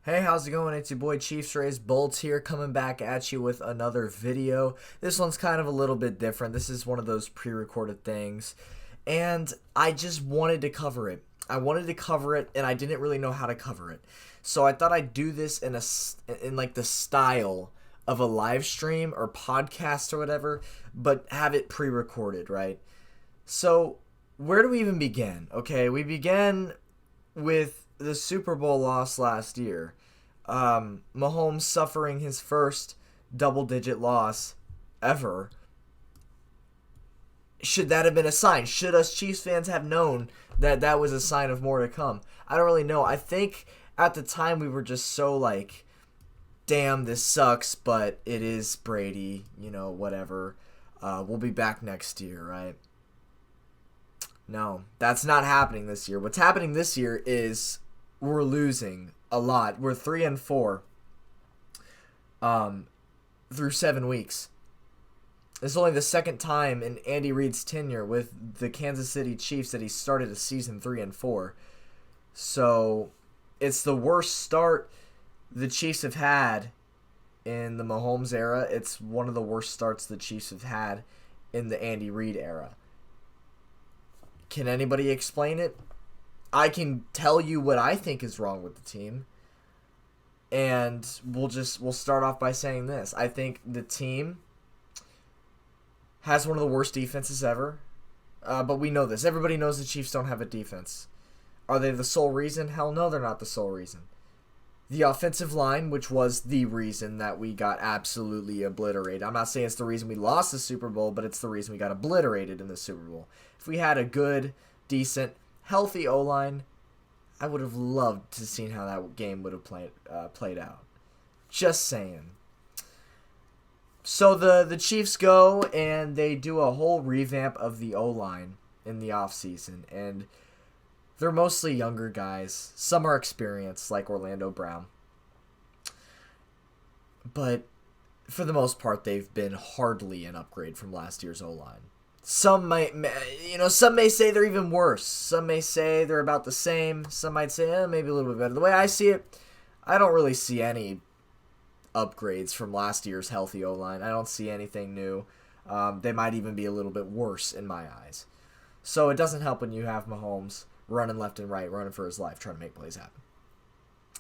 Hey, how's it going? It's your boy Chiefs Rays Bolts here, coming back at you with another video. This one's kind of a little bit different. This is one of those pre-recorded things, and I just wanted to cover it. I wanted to cover it, and I didn't really know how to cover it. So I thought I'd do this in like the style of a live stream or podcast or whatever, but have it pre-recorded, right? So where do we even begin? Okay, we began with the Super Bowl loss last year. Mahomes suffering his first double-digit loss ever. Should that have been a sign? Should us Chiefs fans have known that that was a sign of more to come? I don't really know. I think at the time we were just so like, damn, this sucks, but it is Brady, whatever. We'll be back next year, right? No, that's not happening this year. What's happening this year is we're losing a lot. We're 3-4 through 7 weeks. It's only the second time in Andy Reid's tenure with the Kansas City Chiefs that he started a season 3-4. So it's the worst start the Chiefs have had in the Mahomes era. It's one of the worst starts the Chiefs have had in the Andy Reid era. Can anybody explain it? I can tell you what I think is wrong with the team. And we'll start off by saying this. I think the team has one of the worst defenses ever. But we know this. Everybody knows the Chiefs don't have a defense. Are they the sole reason? Hell no, they're not the sole reason. The offensive line, which was the reason that we got absolutely obliterated. I'm not saying it's the reason we lost the Super Bowl, but it's the reason we got obliterated in the Super Bowl. If we had a good, decent, healthy O-line, I would have loved to seen how that game would have played out. Just saying. So the Chiefs go and they do a whole revamp of the O-line in the offseason, and they're mostly younger guys. Some are experienced, like Orlando Brown. But for the most part, they've been hardly an upgrade from last year's O-line. Some may say they're even worse. Some may say they're about the same. Some might say maybe a little bit better. The way I see it, I don't really see any upgrades from last year's healthy O-line. I don't see anything new. They might even be a little bit worse in my eyes. So it doesn't help when you have Mahomes running left and right, running for his life, trying to make plays happen.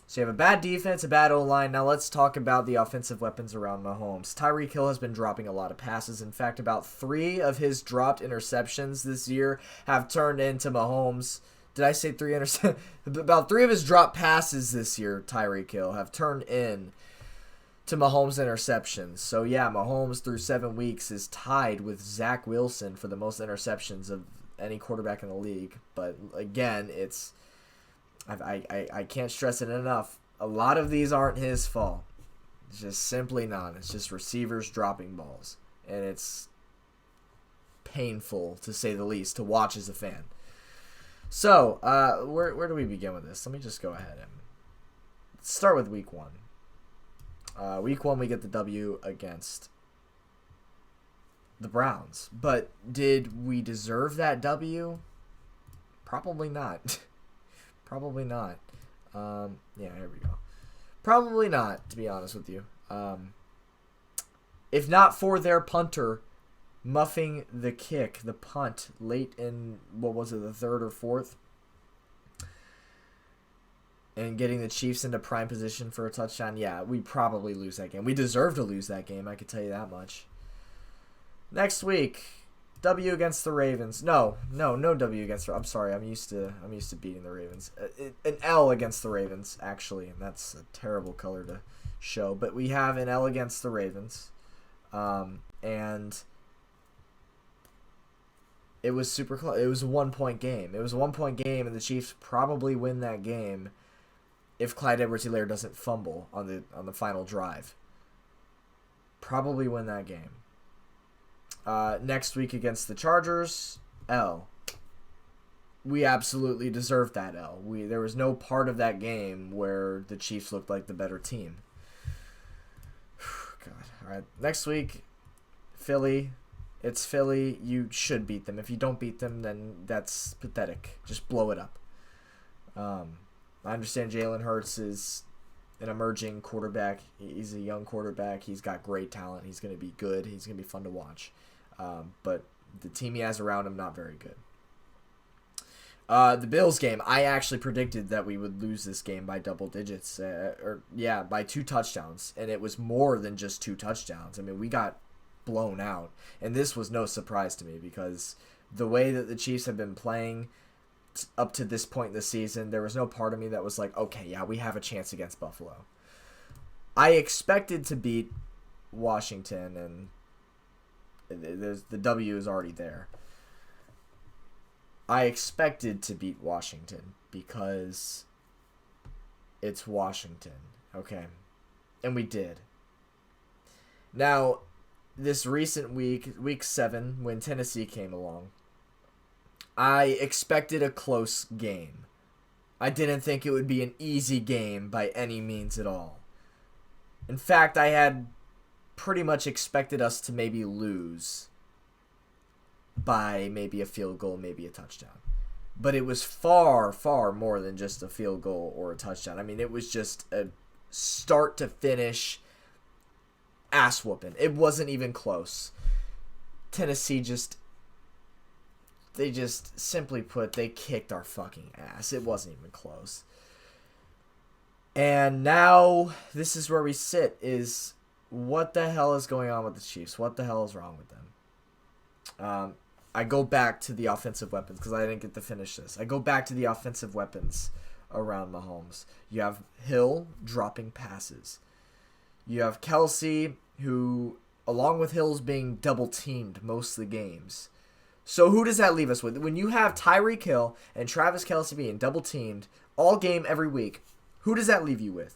So you have a bad defense, a bad O-line. Now let's talk about the offensive weapons around Mahomes. Tyreek Hill has been dropping a lot of passes. In fact, about 3 of his dropped interceptions this year have turned into Mahomes. Did I say 3 interceptions? About 3 of his dropped passes this year, Tyreek Hill, have turned in to Mahomes' interceptions. So yeah, Mahomes through 7 weeks is tied with Zach Wilson for the most interceptions of any quarterback in the league. But again, I can't stress it enough. A lot of these aren't his fault. It's just simply not. It's just receivers dropping balls. And it's painful, to say the least, to watch as a fan. So, where do we begin with this? Let me just go ahead and start with week 1. Week 1, we get the W against the Browns. But did we deserve that W? Probably not. Probably not. Yeah, here we go. Probably not, to be honest with you. If not for their punter muffing the kick, the punt, late in, what was it, the 3rd or 4th? And getting the Chiefs into prime position for a touchdown, yeah, we probably lose that game. We deserve to lose that game, I can tell you that much. Next week, W against the Ravens. No W against the... I'm sorry, I'm used to beating the Ravens. An L against the Ravens, actually, and that's a terrible color to show. But we have an L against the Ravens. And it was super close. It was a 1-point game. It was a 1-point game, and the Chiefs probably win that game if Clyde Edwards-Helaire doesn't fumble on the final drive. Probably win that game. Next week against the Chargers, L. We absolutely deserved that L. There was no part of that game where the Chiefs looked like the better team. God. All right. Next week, Philly. It's Philly. You should beat them. If you don't beat them, then that's pathetic. Just blow it up. I understand Jalen Hurts is an emerging quarterback. He's a young quarterback. He's got great talent. He's going to be good. He's going to be fun to watch. But the team he has around him, not very good. The Bills game, I actually predicted that we would lose this game by double digits. By 2 touchdowns. And it was more than just 2 touchdowns. I mean, we got blown out. And this was no surprise to me because the way that the Chiefs have been playing up to this point in the season, there was no part of me that was like, okay, yeah, we have a chance against Buffalo. I expected to beat Washington, and the W is already there. I expected to beat Washington because it's Washington, okay? And we did. Now, this recent week 7, when Tennessee came along, I expected a close game. I didn't think it would be an easy game by any means at all. In fact, I had pretty much expected us to maybe lose by maybe a field goal, maybe a touchdown. But it was far, far more than just a field goal or a touchdown. I mean, it was just a start to finish ass whooping. It wasn't even close. Tennessee simply put, they kicked our fucking ass. It wasn't even close. And now, this is where we sit, is what the hell is going on with the Chiefs? What the hell is wrong with them? I go back to the offensive weapons, because I didn't get to finish this. I go back to the offensive weapons around Mahomes. You have Hill dropping passes. You have Kelsey, who, along with Hill's being double-teamed most of the games. So who does that leave us with? When you have Tyreek Hill and Travis Kelce being double-teamed all game every week, who does that leave you with?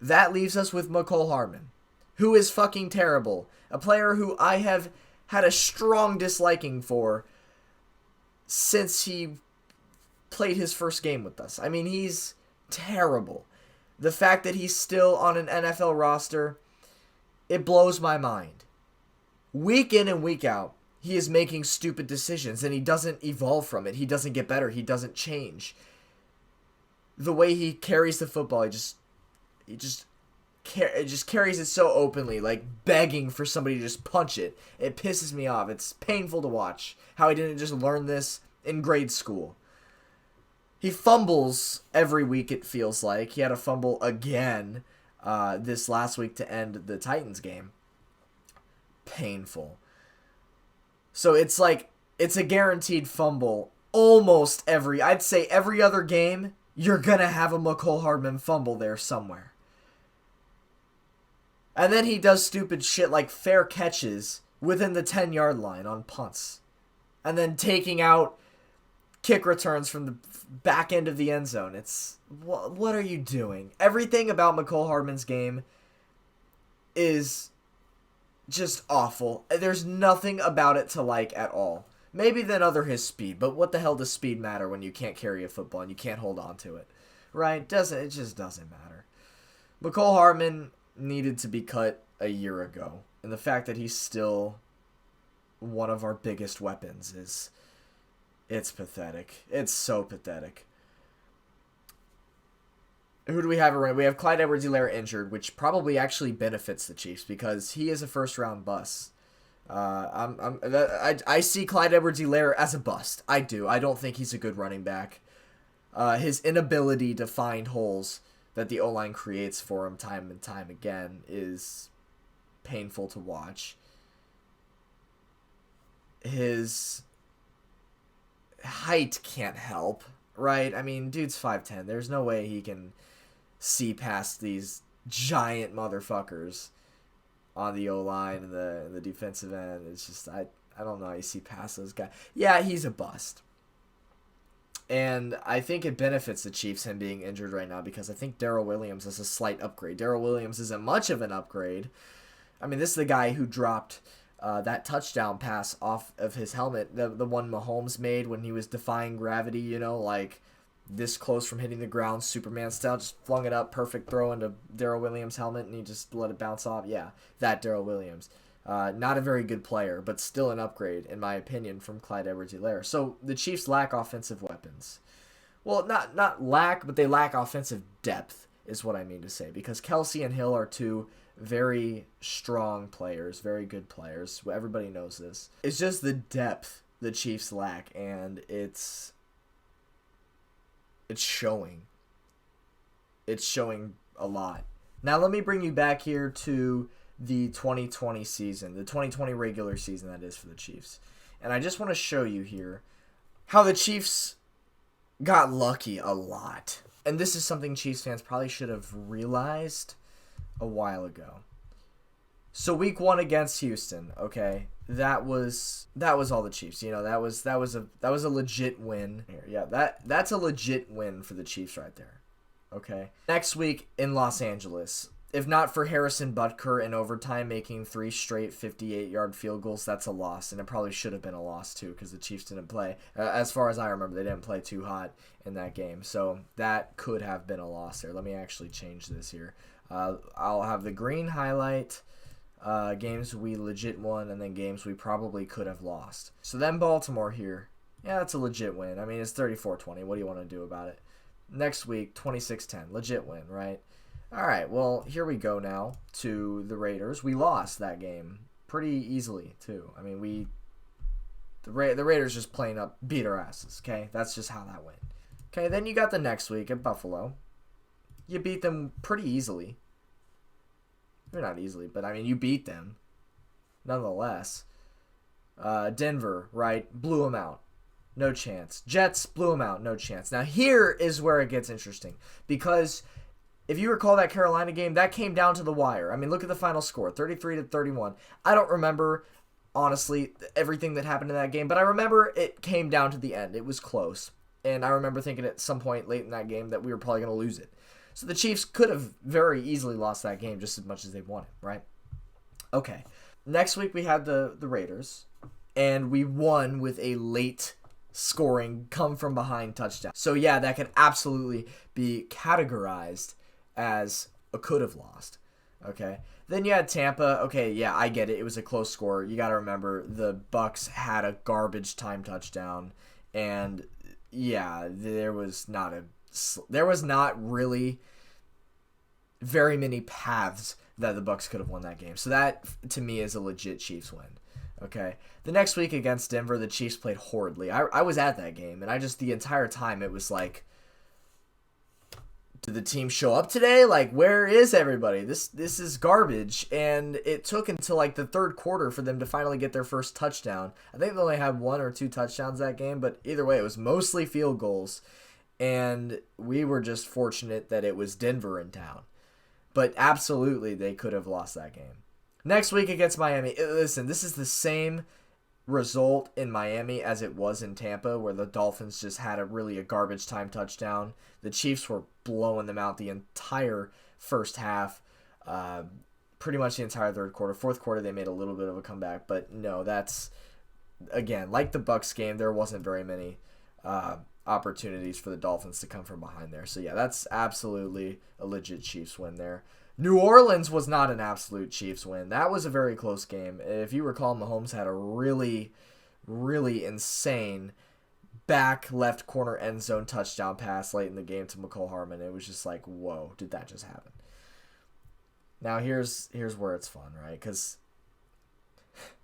That leaves us with Mecole Hardman, who is fucking terrible. A player who I have had a strong disliking for since he played his first game with us. I mean, he's terrible. The fact that he's still on an NFL roster, it blows my mind. Week in and week out, he is making stupid decisions, and he doesn't evolve from it. He doesn't get better. He doesn't change. The way he carries the football, it just carries it so openly, like begging for somebody to just punch it. It pisses me off. It's painful to watch how he didn't just learn this in grade school. He fumbles every week, it feels like. He had a fumble again this last week to end the Titans game. Painful. So it's like, it's a guaranteed fumble almost I'd say every other game, you're going to have a Mecole Hardman fumble there somewhere. And then he does stupid shit like fair catches within the 10-yard line on punts. And then taking out kick returns from the back end of the end zone. It's, what are you doing? Everything about Mecole Hardman's game is just awful. There's nothing about it to like at all. Maybe then his speed, but what the hell does speed matter when you can't carry a football and you can't hold on to it? Right? It just doesn't matter. Mecole Hardman needed to be cut a year ago. And the fact that he's still one of our biggest weapons it's pathetic. It's so pathetic. Who do we have around? We have Clyde Edwards-Helaire injured, which probably actually benefits the Chiefs because he is a first-round bust. I see Clyde Edwards-Helaire as a bust. I do. I don't think he's a good running back. His inability to find holes that the O-line creates for him time and time again is painful to watch. His height can't help, right? I mean, dude's 5'10". There's no way he can see past these giant motherfuckers on the O-line and the defensive end. It's just, I don't know how you see past those guys. Yeah, he's a bust. And I think it benefits the Chiefs, him being injured right now, because I think Darrell Williams is a slight upgrade. Darrell Williams isn't much of an upgrade. I mean, this is the guy who dropped that touchdown pass off of his helmet, the one Mahomes made when he was defying gravity, like this close from hitting the ground, Superman style, just flung it up, perfect throw into Darrell Williams' helmet, and he just let it bounce off. Yeah, that Darrell Williams. Not a very good player, but still an upgrade, in my opinion, from Clyde Edwards-Helaire. So the Chiefs lack offensive weapons. Well, not lack, but they lack offensive depth. is what I mean to say. Because Kelsey and Hill are two very strong players, very good players. Everybody knows this. It's just the depth the Chiefs lack, and it's showing. It's showing a lot. Now let me bring you back here to the 2020 season, the 2020 regular season that is for the Chiefs. And I just want to show you here how the Chiefs got lucky a lot. And this is something Chiefs fans probably should have realized a while ago. So week 1 against Houston, okay, that was all the Chiefs. You know, that was a legit win. Yeah, that's a legit win for the Chiefs right there. Okay. Next week in Los Angeles, if not for Harrison Butker in overtime making 3 straight 58-yard field goals, that's a loss, and it probably should have been a loss too because the Chiefs didn't play. As far as I remember, they didn't play too hot in that game, so that could have been a loss there. Let me actually change this here. I'll have the green highlight games we legit won, and then games we probably could have lost. So then Baltimore here, yeah, that's a legit win. I mean, it's 34-20. What do you want to do about it? Next week, 26-10. Legit win, right? All right, well, here we go now to the Raiders. We lost that game pretty easily, too. I mean, the Raiders just beat our asses, okay? That's just how that went. Okay, then you got the next week at Buffalo. You beat them pretty easily. Maybe not easily, but, I mean, you beat them nonetheless. Denver, right? Blew them out. No chance. Jets blew them out. No chance. Now, here is where it gets interesting. Because if you recall that Carolina game, that came down to the wire. I mean, look at the final score, 33-31. I don't remember, honestly, everything that happened in that game. But I remember it came down to the end. It was close. And I remember thinking at some point late in that game that we were probably going to lose it. So the Chiefs could have very easily lost that game just as much as they wanted, right? Okay. Next week we had the Raiders. And we won with a late scoring come from behind touchdown. So yeah, that could absolutely be categorized as a could have lost. Okay. Then you had Tampa. Okay, yeah, I get it. It was a close score. You got to remember the Bucs had a garbage time touchdown, and yeah, there was not really very many paths that the Bucs could have won that game. So that to me is a legit Chiefs win. Okay. The next week against Denver, the Chiefs played horridly. I was at that game, and the entire time it was like, did the team show up today? Like, where is everybody? This is garbage. And it took until like the third quarter for them to finally get their first touchdown. I think they only had 1 or 2 touchdowns that game, but either way, it was mostly field goals. And we were just fortunate that it was Denver in town. But absolutely, they could have lost that game. Next week against Miami. Listen, this is the same result in Miami as it was in Tampa, where the Dolphins just had a garbage time touchdown. The Chiefs were blowing them out the entire first half, pretty much the entire third quarter. Fourth quarter, they made a little bit of a comeback, but no, that's, again, like the Bucs game, there wasn't very many opportunities for the Dolphins to come from behind there. So yeah, that's absolutely a legit Chiefs win there. New Orleans was not an absolute Chiefs win. That was a very close game. If you recall, Mahomes had a really, really insane back left corner end zone touchdown pass late in the game to McCole Hardman. It was just like, whoa, did that just happen? Now here's where it's fun, right? Because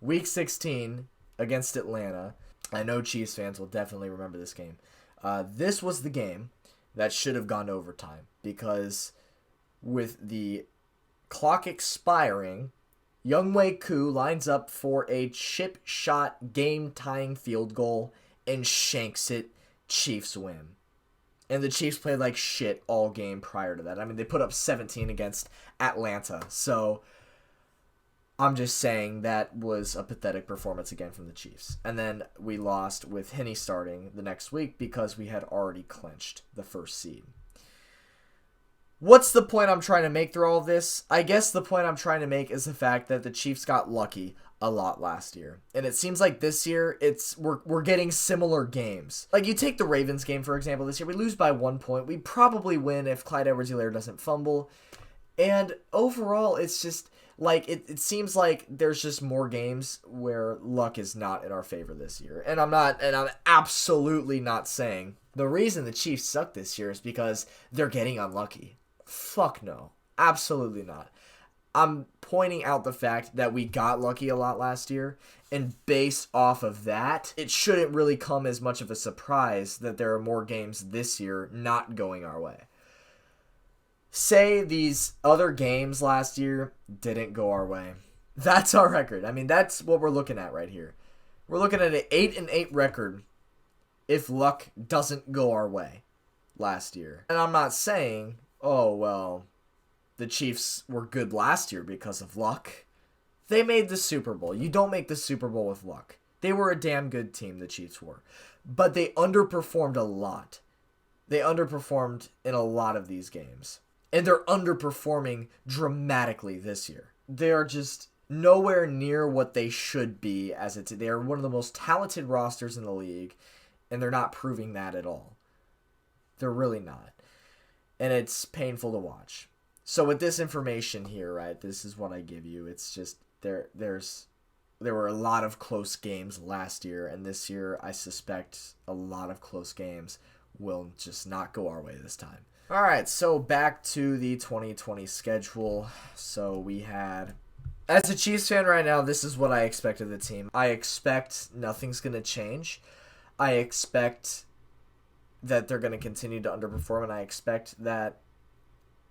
week 16 against Atlanta, I know Chiefs fans will definitely remember this game. This was the game that should have gone to overtime because with the clock expiring, Younghoe Koo lines up for a chip shot game-tying field goal and shanks it. Chiefs win. And the Chiefs played like shit all game prior to that. I mean, they put up 17 against Atlanta. So I'm just saying that was a pathetic performance again from the Chiefs. And then we lost with Henne starting the next week because we had already clinched the first seed. What's the point I'm trying to make through all of this? I guess the point I'm trying to make is the fact that the Chiefs got lucky a lot last year. And it seems like this year we're getting similar games. Like you take the Ravens game, for example, this year. We lose by 1 point. We probably win if Clyde Edwards-Helaire doesn't fumble. And overall, it's just like it seems like there's just more games where luck is not in our favor this year. And I'm absolutely not saying the reason the Chiefs suck this year is because they're getting unlucky. Fuck no. Absolutely not. I'm pointing out the fact that we got lucky a lot last year, and based off of that, it shouldn't really come as much of a surprise that there are more games this year not going our way. Say these other games last year didn't go our way. That's our record. I mean, that's what we're looking at right here. We're looking at an 8-8 record if luck doesn't go our way last year. And I'm not saying, oh, well, the Chiefs were good last year because of luck. They made the Super Bowl. You don't make the Super Bowl with luck. They were a damn good team, the Chiefs were. But they underperformed a lot. They underperformed in a lot of these games. And they're underperforming dramatically this year. They are just nowhere near what they should be as a team. They are one of the most talented rosters in the league, and they're not proving that at all. They're really not. And it's painful to watch. So with this information here, right, this is what I give you. It's just there were a lot of close games last year, and this year I suspect a lot of close games will just not go our way this time. All right, so back to the 2020 schedule. So we had, as a Chiefs fan right now, this is what I expect of the team. I expect nothing's going to change. I expect that they're going to continue to underperform, and I expect that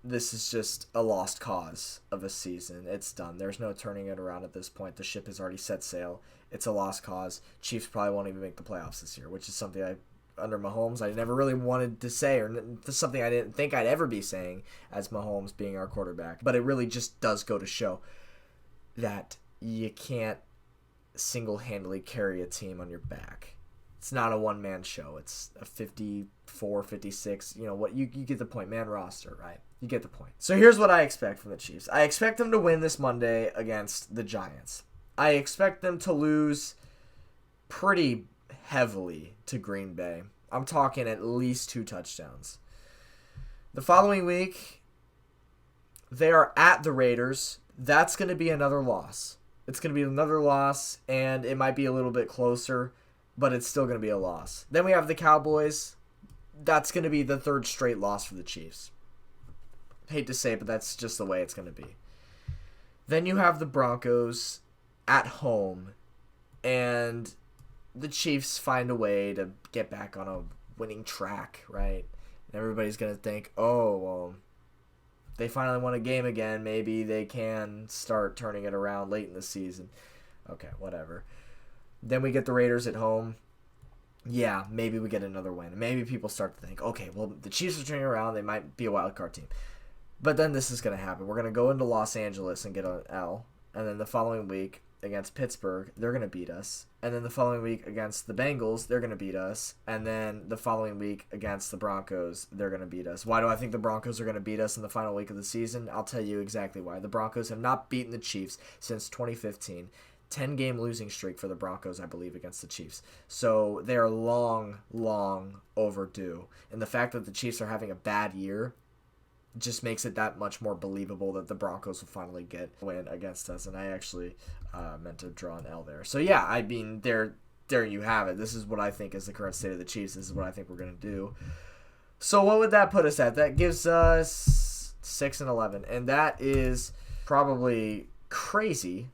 this is just a lost cause of a season. It's done. There's no turning it around at this point. The ship has already set sail. It's a lost cause. Chiefs probably won't even make the playoffs this year, which is something under Mahomes, I never really wanted to say, or something I didn't think I'd ever be saying as Mahomes being our quarterback. But it really just does go to show that you can't single-handedly carry a team on your back. It's not a one-man show. It's a 54, 56, what you get the point, man roster, right? You get the point. So here's what I expect from the Chiefs. I expect them to win this Monday against the Giants. I expect them to lose pretty heavily to Green Bay. I'm talking at least 2 touchdowns. The following week, they are at the Raiders. That's going to be another loss. It's going to be another loss, and it might be a little bit closer, but it's still going to be a loss. Then we have the Cowboys. That's going to be the 3rd straight loss for the Chiefs. Hate to say it, but that's just the way it's going to be. Then you have the Broncos at home, and the Chiefs find a way to get back on a winning track, right? And everybody's going to think, oh, well, they finally won a game again. Maybe they can start turning it around late in the season. Okay, whatever. Then we get the Raiders at home. Yeah, maybe we get another win. Maybe people start to think, okay, well, the Chiefs are turning around. They might be a wild card team. But then this is going to happen. We're going to go into Los Angeles and get an L. And then the following week against Pittsburgh, they're going to beat us. And then the following week against the Bengals, they're going to beat us. And then the following week against the Broncos, they're going to beat us. Why do I think the Broncos are going to beat us in the final week of the season? I'll tell you exactly why. The Broncos have not beaten the Chiefs since 2015. 10-game losing streak for the Broncos, I believe, against the Chiefs. So they are long, long overdue. And the fact that the Chiefs are having a bad year just makes it that much more believable that the Broncos will finally get a win against us. And I actually meant to draw an L there. So yeah, I mean, there you have it. This is what I think is the current state of the Chiefs. This is what I think we're going to do. So what would that put us at? That gives us 6-11. And that is probably crazy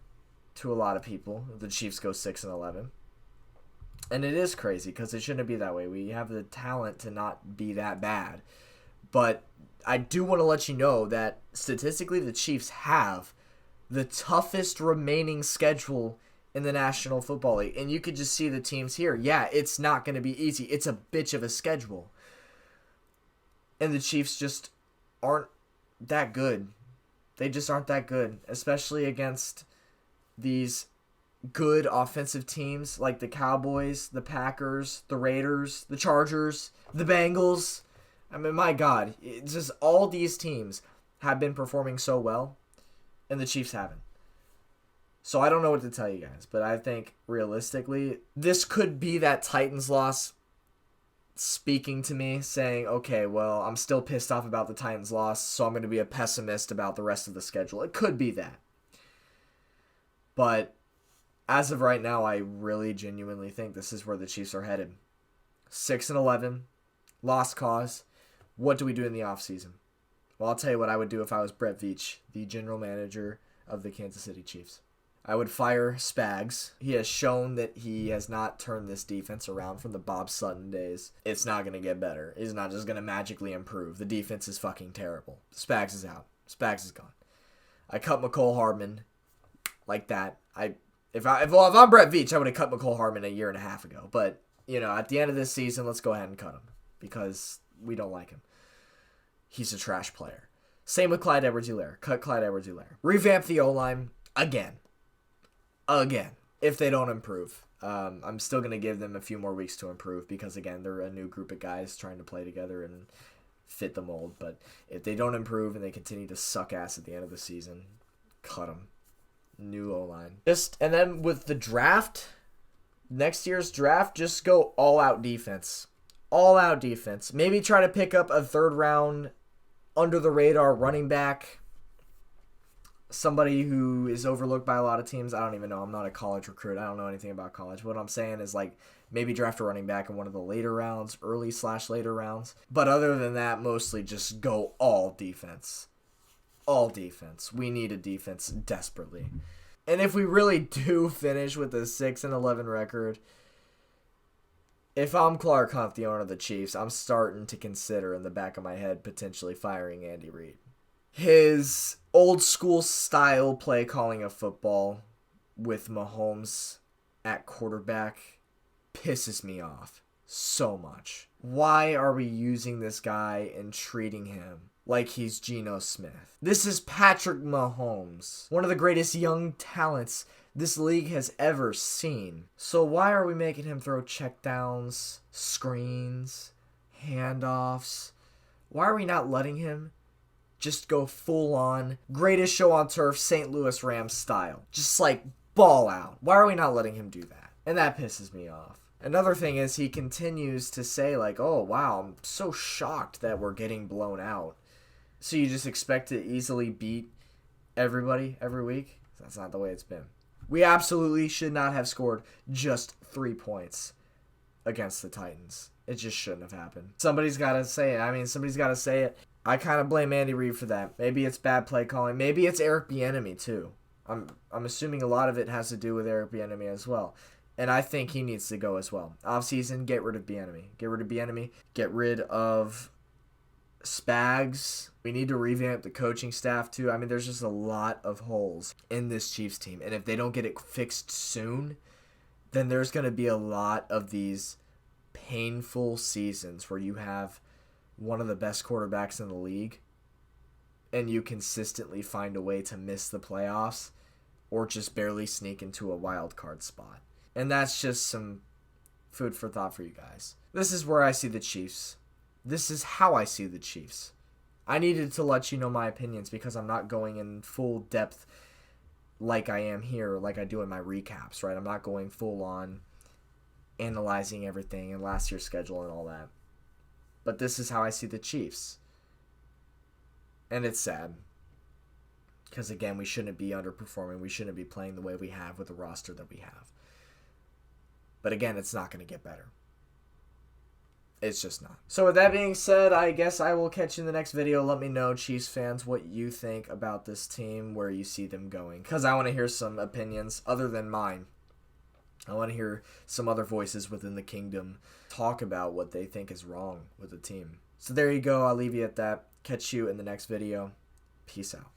to a lot of people. The Chiefs go 6-11. And it is crazy because it shouldn't be that way. We have the talent to not be that bad. But I do want to let you know that statistically the Chiefs have the toughest remaining schedule in the National Football League. And you could just see the teams here. Yeah, it's not going to be easy. It's a bitch of a schedule. And the Chiefs just aren't that good. They just aren't that good, especially against these good offensive teams like the Cowboys, the Packers, the Raiders, the Chargers, the Bengals. I mean, my God, it's just all these teams have been performing so well, and the Chiefs haven't. So I don't know what to tell you guys, but I think realistically, this could be that Titans loss speaking to me, saying, okay, well, I'm still pissed off about the Titans loss, so I'm going to be a pessimist about the rest of the schedule. It could be that. But as of right now, I really genuinely think this is where the Chiefs are headed. 6-11, lost cause. What do we do in the offseason? Well, I'll tell you what I would do if I was Brett Veach, the general manager of the Kansas City Chiefs. I would fire Spags. He has shown that he has not turned this defense around from the Bob Sutton days. It's not going to get better. He's not just going to magically improve. The defense is fucking terrible. Spags is out. Spags is gone. I cut McCole Hardman like that. If I'm Brett Veach, I would have cut McCole Hardman a year and a half ago. But, at the end of this season, let's go ahead and cut him because we don't like him. He's a trash player. Same with Clyde Edwards-Helaire. Cut Clyde Edwards-Helaire. Revamp the O-line again. If they don't improve. I'm still going to give them a few more weeks to improve because, again, they're a new group of guys trying to play together and fit the mold. But if they don't improve and they continue to suck ass at the end of the season, cut them. New O-line. And then with the draft, next year's draft, just go all-out defense. All-out defense. Maybe try to pick up a third-round under-the-radar running back. Somebody who is overlooked by a lot of teams. I don't even know. I'm not a college recruit. I don't know anything about college. What I'm saying is maybe draft a running back in one of the later rounds, early/later rounds. But other than that, mostly just go all defense. All defense. We need a defense desperately. And if we really do finish with a 6-11 record, if I'm Clark Hunt, the owner of the Chiefs, I'm starting to consider in the back of my head potentially firing Andy Reid. His old school style play calling of football with Mahomes at quarterback pisses me off so much. Why are we using this guy and treating him like he's Geno Smith? This is Patrick Mahomes, one of the greatest young talents this league has ever seen. So why are we making him throw checkdowns, screens, handoffs? Why are we not letting him just go full on greatest show on turf St. Louis Rams style? Just ball out. Why are we not letting him do that? And that pisses me off. Another thing is he continues to say oh wow, I'm so shocked that we're getting blown out. So you just expect to easily beat everybody every week? That's not the way it's been. We absolutely should not have scored just 3 points against the Titans. It just shouldn't have happened. Somebody's got to say it. Somebody's got to say it. I kind of blame Andy Reid for that. Maybe it's bad play calling. Maybe it's Eric Bieniemy too. I'm assuming a lot of it has to do with Eric Bieniemy as well. And I think he needs to go as well. Offseason, get rid of Bieniemy. Get rid of Bieniemy. Get rid of Spags. We need to revamp the coaching staff too. There's just a lot of holes in this Chiefs team. And if they don't get it fixed soon, then there's going to be a lot of these painful seasons where you have one of the best quarterbacks in the league and you consistently find a way to miss the playoffs or just barely sneak into a wild card spot. And that's just some food for thought for you guys. This is where I see the Chiefs. This is how I see the Chiefs. I needed to let you know my opinions because I'm not going in full depth like I am here, like I do in my recaps, right? I'm not going full on analyzing everything and last year's schedule and all that. But this is how I see the Chiefs. And it's sad. Because, again, we shouldn't be underperforming. We shouldn't be playing the way we have with the roster that we have. But, again, it's not going to get better. It's just not. So, with that being said, I guess I will catch you in the next video. Let me know, Chiefs fans, what you think about this team, where you see them going. Because I want to hear some opinions other than mine. I want to hear some other voices within the kingdom talk about what they think is wrong with the team. So there you go. I'll leave you at that. Catch you in the next video. Peace out.